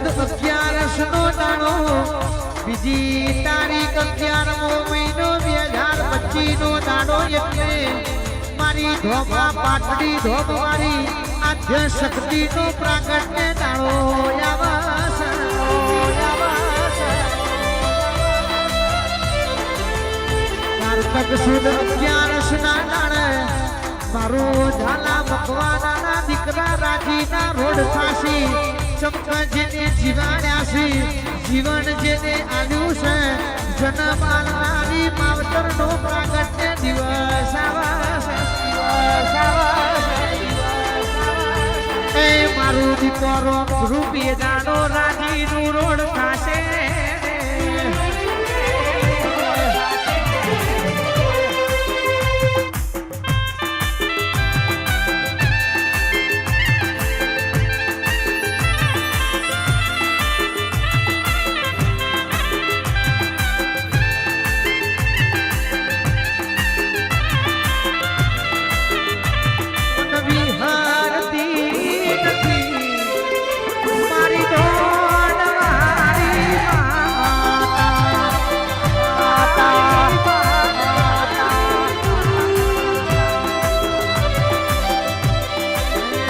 11 નો દાડો બીજી તારીખ 11મો મહિનો 2025 નો દાડો એટલે મારી ધોબા પાટડી ધોબ મારી આદ્ય શક્તિ નો પ્રાગટ્ય દાડો કારતક સુદ 11 ના દાડે મારું ઝાલા મકવાના દીકરા રાજીના રોડ થાશી ચમકજીને જીવાડ્યાસી જીવન જેને આવ્યું છે જન્મ આલનારી માવતરનો પ્રાગટ્ય દિવસ એ મારું દીકરો રૂપિયે દાડો રાજીનું રોડ થાશે